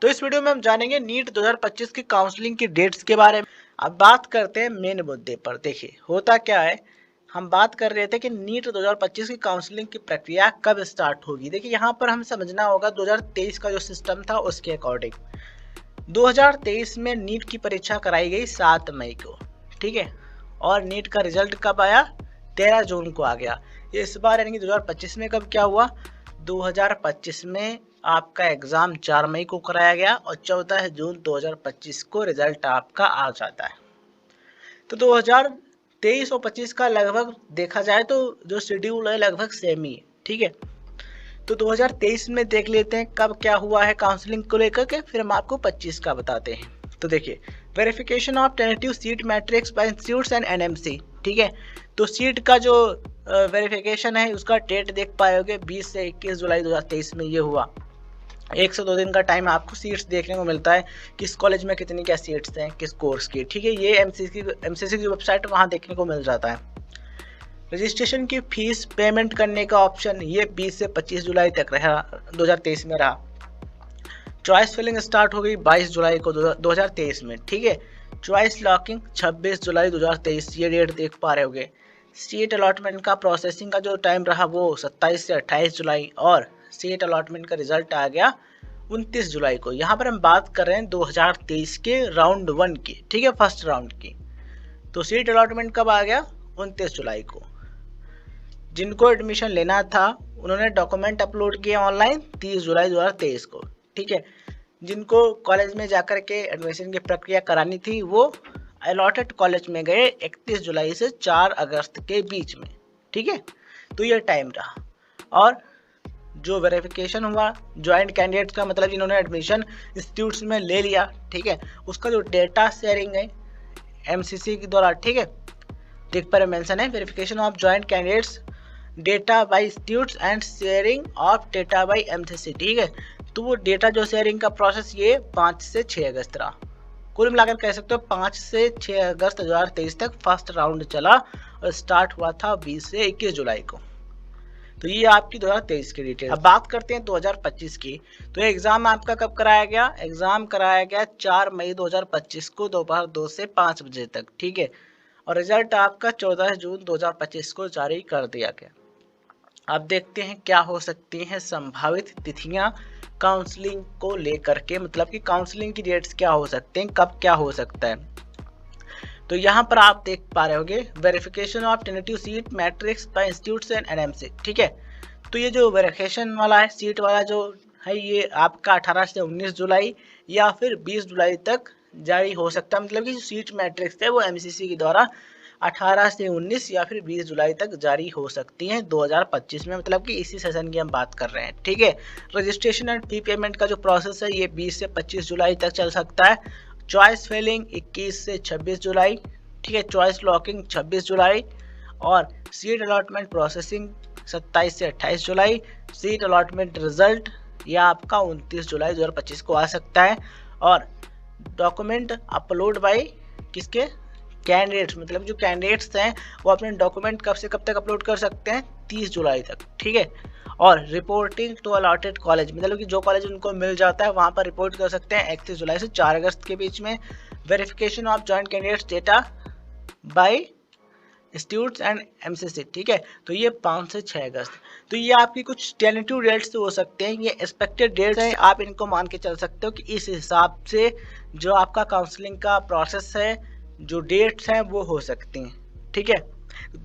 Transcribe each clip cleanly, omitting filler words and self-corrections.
तो इस वीडियो में हम जानेंगे नीट 2025 की काउंसलिंग की डेट्स के बारे में। अब बात करते हैं मेन मुद्दे पर। देखिए होता क्या है, हम बात कर रहे थे कि नीट 2025 की काउंसलिंग की प्रक्रिया कब स्टार्ट होगी। देखिए यहाँ पर हमें समझना होगा 2023 का जो सिस्टम था उसके अकॉर्डिंग 2023 में नीट की परीक्षा कराई गई 7 मई को, ठीक है। और नीट का रिजल्ट कब आया? 13 जून को आ गया। इस बार यानी कि 2025 में कब क्या हुआ? 2025 में आपका एग्जाम 4 मई को कराया गया और 14 जून 2025 को रिजल्ट आपका आ जाता है। तो 2023 और 25 का लगभग देखा जाए तो जो शेड्यूल है लगभग सेम ही है, ठीक है। तो 2023 में देख लेते हैं कब क्या हुआ है काउंसलिंग को लेकर के, फिर हम आपको 25 का बताते हैं। तो देखिए verification of tentative seat matrix bye institutes and NMC, ठीक है। तो सीट का जो वेरिफिकेशन है उसका डेट देख पाए होगे 20 से 21 जुलाई 2023 में ये हुआ। 1 से 2 दिन का टाइम आपको सीट्स देखने को मिलता है, किस कॉलेज में कितनी क्या सीट्स हैं किस कोर्स की, ठीक है। ये एमसीसी की वेबसाइट वहाँ देखने को मिल जाता है। रजिस्ट्रेशन की फीस पेमेंट करने का ऑप्शन ये 20 से 25 जुलाई तक रहा, 2023 में रहा। चॉइस फिलिंग स्टार्ट हो गई 22 जुलाई को 2023 में, ठीक है। चॉइस लॉकिंग 26 जुलाई 2023, ये डेट देख पा रहे होगे। सीट अलॉटमेंट का प्रोसेसिंग का जो टाइम रहा वो 27 से 28 जुलाई और सीट अलॉटमेंट का रिजल्ट आ गया 29 जुलाई को। यहाँ पर हम बात कर रहे हैं 2023 के राउंड 1 की, ठीक है, फर्स्ट राउंड की। तो सीट अलॉटमेंट कब आ गया? 29 जुलाई को। जिनको एडमिशन लेना था उन्होंने डॉक्यूमेंट अपलोड किए ऑनलाइन 30 जुलाई 2023 को, ठीक है। जिनको कॉलेज में जाकर के एडमिशन की प्रक्रिया करानी थी वो अलॉटेड कॉलेज में गए 31 जुलाई से 4 अगस्त के बीच में, ठीक है। तो ये टाइम रहा। और जो वेरिफिकेशन हुआ ज्वाइंट कैंडिडेट्स का मतलब जिन्होंने एडमिशन इंस्टीट्यूट्स में ले लिया, ठीक है, उसका जो डेटा शेयरिंग है एमसीसी के द्वारा, ठीक है, देख पर मेंशन है verification of joint candidates data bye institutes and sharing of data bye MCC, ठीक है। तो वो डेटा जो शेयरिंग का प्रोसेस ये 5 से 6 अगस्त रहा। कुल मिलाकर कह सकते हो 5 से 6 अगस्त 2023 तक फर्स्ट राउंड चला और स्टार्ट हुआ था 20 से 21 जुलाई को। तो ये आपकी 2023 की डिटेल। अब बात करते हैं 2025 की। तो एग्जाम आपका कब कराया गया? एग्जाम कराया गया 4 मई 2025 को दोपहर 2 से 5 बजे तक, ठीक है। और रिजल्ट आपका 14 जून 2025 को जारी कर दिया गया। अब देखते हैं क्या हो सकती हैं संभावित तिथियां काउंसलिंग को लेकर के, मतलब कि काउंसलिंग की डेट्स क्या हो सकते हैं, कब क्या हो सकता है। तो यहाँ पर आप देख पा रहे होगे verification of tentative seat matrix bye institutes and NMC, ठीक है। तो ये जो वेरिफिकेशन वाला है सीट वाला जो है ये आपका 18 से 19 जुलाई या फिर 20 जुलाई तक जारी हो सकता है। मतलब कि जो सीट मैट्रिक्स है वो एमसीसी के द्वारा 18 से 19 या फिर 20 जुलाई तक जारी हो सकती हैं 2025 में, मतलब कि इसी सेशन की हम बात कर रहे हैं, ठीक है। रजिस्ट्रेशन एंड फी पेमेंट का जो प्रोसेस है ये 20 से 25 जुलाई तक चल सकता है। चॉइस फिलिंग 21 से 26 जुलाई, ठीक है। चॉइस लॉकिंग 26 जुलाई और सीट अलॉटमेंट प्रोसेसिंग 27 से 28 जुलाई। सीट अलॉटमेंट रिजल्ट यह आपका 29 जुलाई 2025 को आ सकता है। और डॉक्यूमेंट अपलोड बाय किसके? कैंडिडेट्स, मतलब जो कैंडिडेट्स हैं वो अपने डॉक्यूमेंट कब से कब तक अपलोड कर सकते हैं? 30 जुलाई तक, ठीक है। और रिपोर्टिंग टू अलॉटेड कॉलेज, मतलब कि जो कॉलेज उनको मिल जाता है वहाँ पर रिपोर्ट कर सकते हैं 31 जुलाई से 4 अगस्त के बीच में। Verification of joint candidates data bye institutes and MCC, ठीक है। तो ये 5 से 6 अगस्त। तो ये आपकी कुछ टेंटेटिव डेट्स हो सकते हैं, ये एक्सपेक्टेड डेट्स हैं, आप इनको मान के चल सकते हो कि इस हिसाब से जो आपका काउंसलिंग का प्रोसेस है, जो डेट्स हैं वो हो सकती हैं, ठीक है।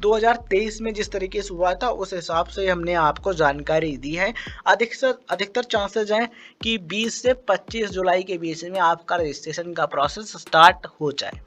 2023 में जिस तरीके से हुआ था उस हिसाब से हमने आपको जानकारी दी है। अधिकतर चांसेस हैं कि 20 से 25 जुलाई के बीच में आपका रजिस्ट्रेशन का प्रोसेस स्टार्ट हो जाए।